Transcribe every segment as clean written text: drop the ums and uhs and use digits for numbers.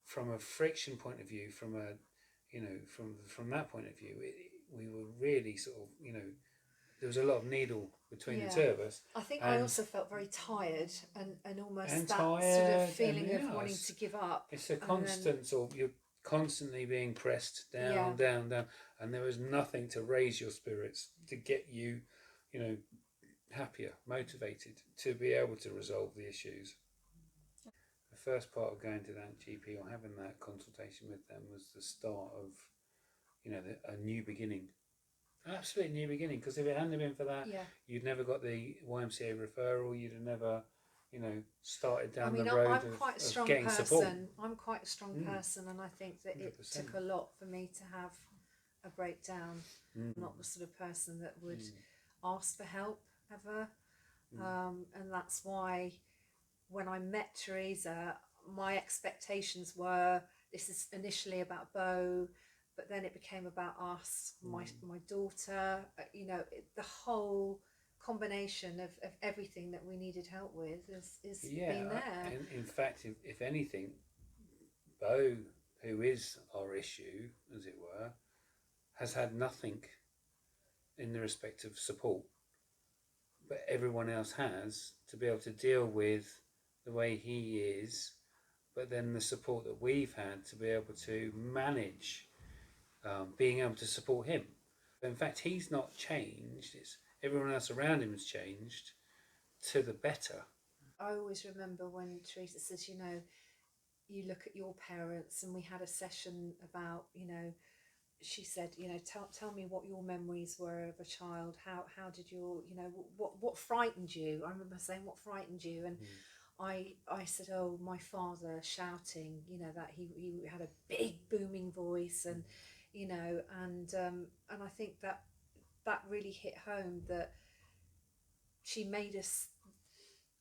from a friction point of view, from a, from that point of view, we were really sort of, there was a lot of needle between the two Yeah. of us, I think I and also felt very tired and almost and that sort of tired, and feeling of wanting to give up. it's a And then, constant sort of, you're constantly being pressed yeah, down, down, down, and there was nothing to raise your spirits, to get you, you know, happier, motivated to be able to resolve the issues. The first part of going to that GP or having that consultation with them was the start of, a new beginning, absolute new beginning. Because if it hadn't been for that, yeah. you'd never got the YMCA referral. You'd have never, started I down the mean, road I'm quite a of strong getting support. person. I'm quite a strong Mm, person, and I think that it 100%. took a lot for me to have a breakdown. Mm, I'm not the sort of person that would mm, ask for help ever. mm. And that's why when I met Teresa, my expectations were this is initially about Bo, but then it became about us, my daughter, the whole combination of everything that we needed help with is Yeah, been there. in fact, if anything, Bo, who is our issue, as it were, has had nothing in the respect of support, but everyone else has to be able to deal with the way he is, but then the support that we've had to be able to manage, being able to support him. In fact, he's not changed, it's everyone else around him has changed to the better. I always remember when Teresa says, you look at your parents, and we had a session about, she said, tell me what your memories were of a child. How did your, what frightened you? I remember saying, what frightened you? And Mm. I said, oh, my father shouting, that he had a big booming voice, and and I think that really hit home, that she made us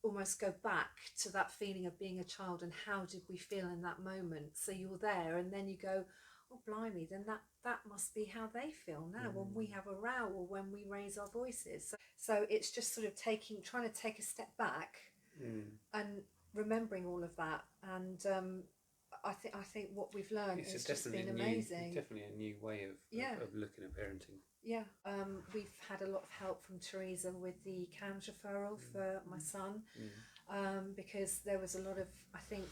almost go back to that feeling of being a child, and how did we feel in that moment. So you're there, and then you go, oh blimey, then that must be how they feel now when we have a row or when we raise our voices. So it's just sort of trying to take a step back Mm. and remembering all of that. And I think what we've learned It's has just been amazing. definitely a new way Yeah. of looking at parenting. Yeah, we've had a lot of help from Teresa with the CAMS referral for my son, because there was a lot of, I think,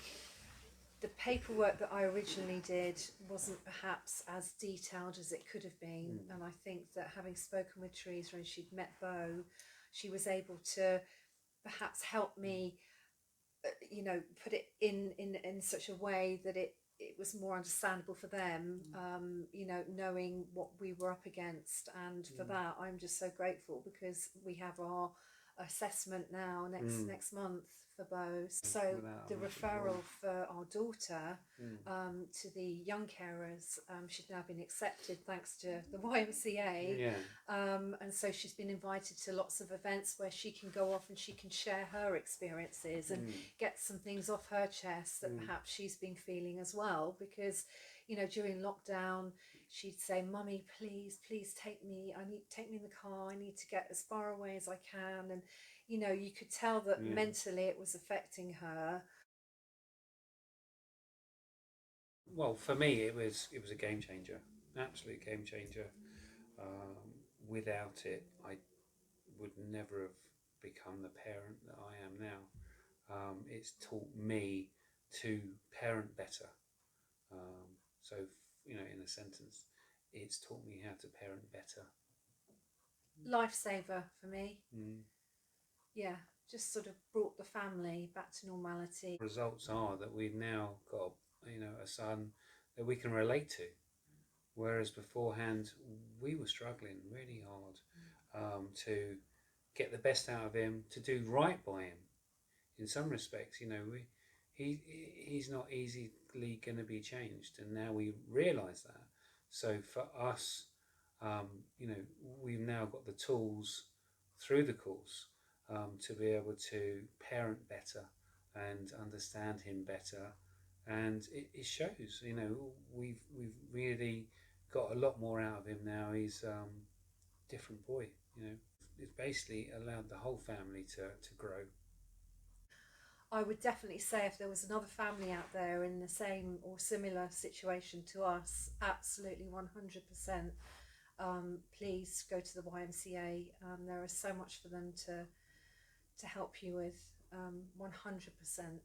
the paperwork that I originally did wasn't perhaps as detailed as it could have been. And I think that having spoken with Teresa and she'd met Bo, she was able to perhaps help me, put it in such a way that it was more understandable for them, knowing what we were up against. And for that, I'm just so grateful, because we have our assessment now next month for Bo. So Without the a massive role. referral for our daughter, to the young carers, she's now been accepted thanks to the YMCA. Yeah. And so she's been invited to lots of events where she can go off and she can share her experiences and get some things off her chest that perhaps she's been feeling as well. Because, during lockdown, she'd say, "Mummy, please take me. Take me in the car. I need to get as far away as I can." And you could tell that mentally it was affecting her. Well, for me, it was a game changer, absolute game changer. Um, Without it, I would never have become the parent that I am now. It's taught me to parent better. So, in a sentence, it's taught me how to parent better. Lifesaver for me. Mm. Yeah, just sort of brought the family back to normality. Results are that we've now got, a son that we can relate to, whereas beforehand we were struggling really hard, to get the best out of him, to do right by him. In some respects, he's not easily going to be changed, and now we realise that. So for us, um, we've now got the tools through the course, to be able to parent better and understand him better, and it shows. We've really got a lot more out of him now. He's a different boy. It's basically allowed the whole family to grow. I would definitely say if there was another family out there in the same or similar situation to us, absolutely 100%, please go to the YMCA. There is so much for them to help you with, 100%.